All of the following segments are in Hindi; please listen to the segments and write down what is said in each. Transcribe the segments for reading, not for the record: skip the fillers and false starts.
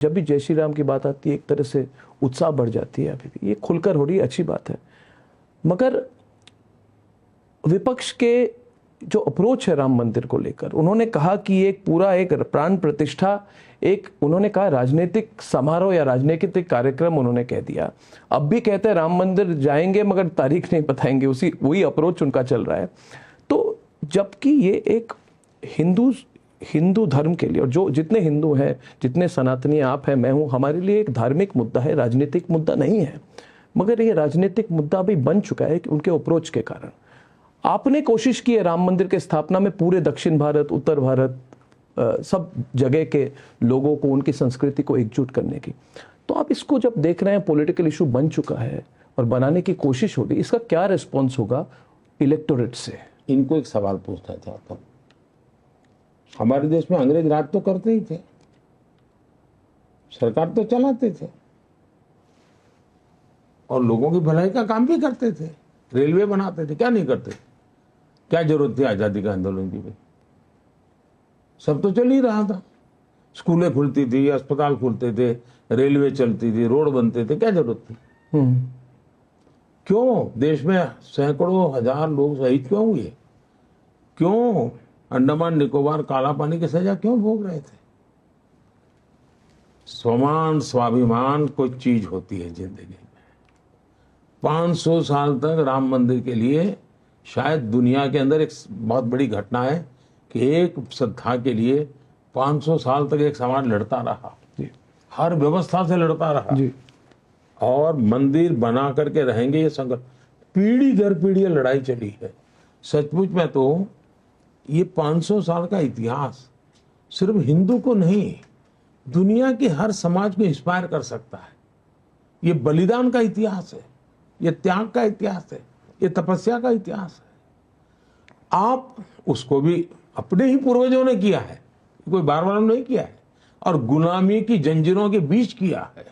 जब भी जय श्री राम की बात आती है एक तरह से उत्साह बढ़ जाती है। अभी भी ये खुलकर हो रही है, अच्छी बात है। मगर विपक्ष के जो अप्रोच है राम मंदिर को लेकर, उन्होंने कहा कि एक पूरा एक प्राण प्रतिष्ठा, एक उन्होंने कहा राजनीतिक समारोह या राजनीतिक कार्यक्रम उन्होंने कह दिया। अब भी कहते हैं राम मंदिर जाएंगे मगर तारीख नहीं बताएंगे, उसी वही अप्रोच उनका चल रहा है। तो जबकि ये एक हिंदू धर्म के लिए, और जो जितने हिंदू हैं, जितने सनातनी आप हैं, मैं हूं, हमारे लिए एक धार्मिक मुद्दा है, राजनीतिक मुद्दा नहीं है। मगर ये राजनीतिक मुद्दा भी बन चुका है कि उनके अप्रोच के कारण। आपने कोशिश की है राम मंदिर के स्थापना में पूरे दक्षिण भारत, उत्तर भारत, सब जगह के लोगों को, उनकी संस्कृति को एकजुट करने की। तो आप इसको जब देख रहे हैं पॉलिटिकल इशू बन चुका है और बनाने की कोशिश हो रही, इसका क्या रिस्पॉन्स होगा इलेक्टोरेट से? इनको एक सवाल पूछना चाहता हूँ। हमारे देश में अंग्रेज राज तो करते ही थे, सरकार तो चलाते थे और लोगों की भलाई का काम भी करते थे, रेलवे बनाते थे, क्या नहीं करते? क्या जरूरत थी आजादी का आंदोलन की? भाई सब तो चल ही रहा था, स्कूलें खुलती थी, अस्पताल खुलते थे, रेलवे चलती थी, रोड बनते थे, क्या जरूरत थी? क्यों देश में सैकड़ों हजार लोग शहीद क्यों हुए? क्यों अंडमान निकोबार काला पानी की सजा क्यों भोग रहे थे? स्वमान स्वाभिमान कोई चीज होती है जिंदगी में। 500 साल तक राम मंदिर के लिए शायद दुनिया के अंदर एक बहुत बड़ी घटना है कि एक श्रद्धा के लिए 500 साल तक एक समाज लड़ता रहा, हर व्यवस्था से लड़ता रहा जी। और मंदिर बना करके रहेंगे, ये संघर्ष पीढ़ी दर पीढ़ी लड़ाई चली है। सचमुच में तो ये 500 साल का इतिहास सिर्फ हिंदू को नहीं, दुनिया के हर समाज को इंस्पायर कर सकता है। ये बलिदान का इतिहास है, ये त्याग का इतिहास है, ये तपस्या का इतिहास है। आप उसको भी अपने ही पूर्वजों ने किया है, कोई बार बार नहीं किया है, और गुलामी की जंजीरों के बीच किया है,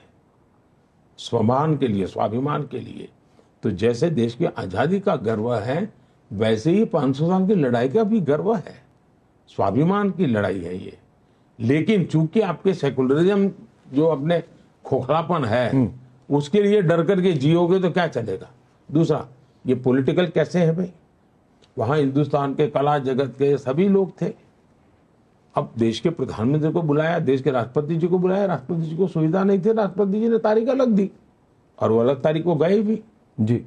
स्वमान के लिए, स्वाभिमान के लिए। तो जैसे देश की आजादी का गर्व है, वैसे ही 500 साल की लड़ाई का भी गर्व है, स्वाभिमान की लड़ाई है ये। लेकिन चूंकि आपके सेकुलरिज्म जो अपने खोखलापन है, उसके लिए डर करके जियोगे तो क्या चलेगा? दूसरा, ये पॉलिटिकल कैसे है भाई? वहां हिंदुस्तान के कला जगत के सभी लोग थे। अब देश के प्रधानमंत्री को बुलाया, देश के राष्ट्रपति जी को बुलाया, राष्ट्रपति जी को सुविधा नहीं थी, राष्ट्रपति जी ने तारीख अलग दी और वो अलग तारीख को गए भी जी।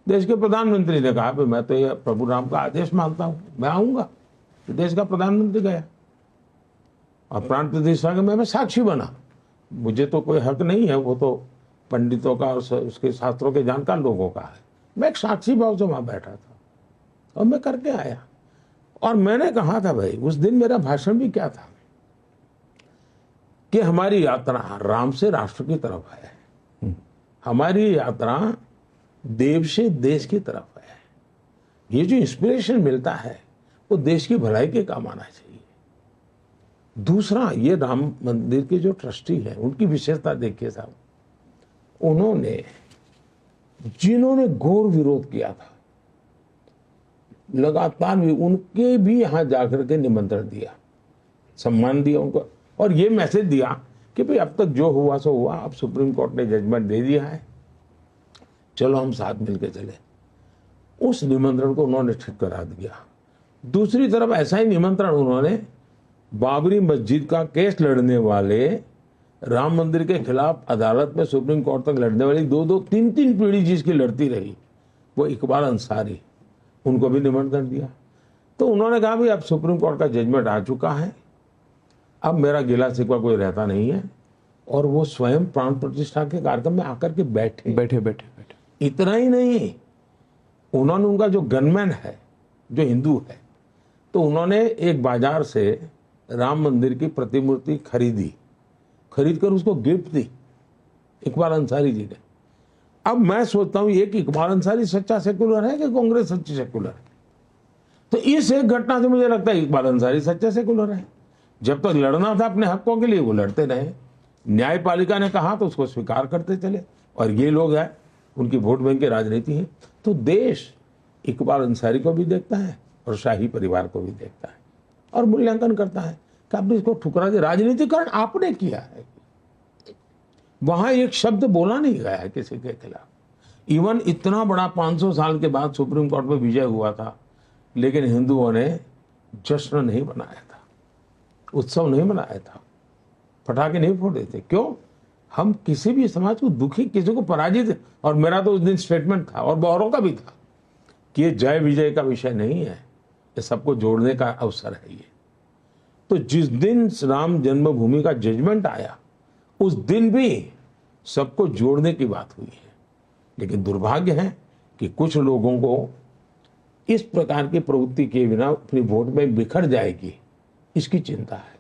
देश के प्रधानमंत्री ने कहा मैं तो ये प्रभु राम का आदेश मानता हूं, मैं आऊंगा। तो देश का प्रधानमंत्री गया और प्राण प्रतिष्ठा का मैं साक्षी बना। मुझे तो कोई हक नहीं है, वो तो पंडितों का और उसके शास्त्रों के जानकार लोगों का है। मैं एक साक्षी भाव से वहां बैठा था और मैं करके आया। और मैंने कहा था भाई, उस दिन मेरा भाषण भी क्या था कि हमारी यात्रा राम से राष्ट्र की तरफ है, हमारी यात्रा देव से देश की तरफ है। ये जो इंस्पिरेशन मिलता है वो देश की भलाई के काम आना चाहिए। दूसरा, ये राम मंदिर के जो ट्रस्टी हैं उनकी विशेषता देखिए साहब, उन्होंने जिन्होंने घोर विरोध किया था लगातार भी, उनके भी यहां जाकर के निमंत्रण दिया, सम्मान दिया उनको, और ये मैसेज दिया कि भाई अब तक जो हुआ सो हुआ, अब सुप्रीम कोर्ट ने जजमेंट दे दिया है, चलो हम साथ मिलकर चले। उस निमंत्रण को उन्होंने ठीक करा दिया। दूसरी तरफ ऐसा ही निमंत्रण उन्होंने बाबरी मस्जिद का केस लड़ने वाले, राम मंदिर के खिलाफ अदालत में सुप्रीम कोर्ट तक लड़ने वाली 2-2, 3-3 पीढ़ी जिसकी लड़ती रही, वो इकबाल अंसारी, उनको भी निमंत्रण दिया। तो उन्होंने कहा भाई अब सुप्रीम कोर्ट का जजमेंट आ चुका है, अब मेरा गिला शिकवा कोई रहता नहीं है। और वो स्वयं प्राण प्रतिष्ठा के कार्यक्रम में आकर के बैठे। इतना ही नहीं, उन्होंने उनका जो गनमैन है जो हिंदू है, तो उन्होंने एक बाजार से राम मंदिर की प्रतिमूर्ति खरीद कर उसको गिफ्ट दी इकबाल अंसारी जी ने। अब मैं सोचता हूं ये कि इकबाल अंसारी सच्चा सेकुलर है कि कांग्रेस सच्ची सेकुलर है? तो इस एक घटना से मुझे लगता है इकबाल अंसारी सच्चा सेकुलर है। जब तक लड़ना था अपने हकों के लिए वो लड़ते रहे, न्यायपालिका ने कहा तो उसको स्वीकार करते चले, और ये लोग हैं उनकी वोट बैंक की राजनीति है। तो देश इकबाल अंसारी को भी देखता है और शाही परिवार को भी देखता है और मूल्यांकन करता है कि आपने इसको ठुकरा दिया, राजनीतिकरण आपने किया है। वहां एक शब्द बोला नहीं गया है किसी के खिलाफ। इवन इतना बड़ा 500 साल के बाद सुप्रीम कोर्ट में विजय हुआ था, लेकिन हिंदुओं ने जश्न नहीं मनाया था, उत्सव नहीं मनाया था, पटाखे नहीं फोड़े थे। क्यों? हम किसी भी समाज को दुखी, किसी को पराजित, और मेरा तो उस दिन स्टेटमेंट था और बहुरों का भी था कि ये जय विजय का विषय नहीं है, ये सबको जोड़ने का अवसर है ये। तो जिस दिन राम जन्मभूमि का जजमेंट आया, उस दिन भी सबको जोड़ने की बात हुई है। लेकिन दुर्भाग्य है कि कुछ लोगों को इस प्रकार की प्रवृत्ति के बिना अपनी वोट में बिखर जाएगी, इसकी चिंता है।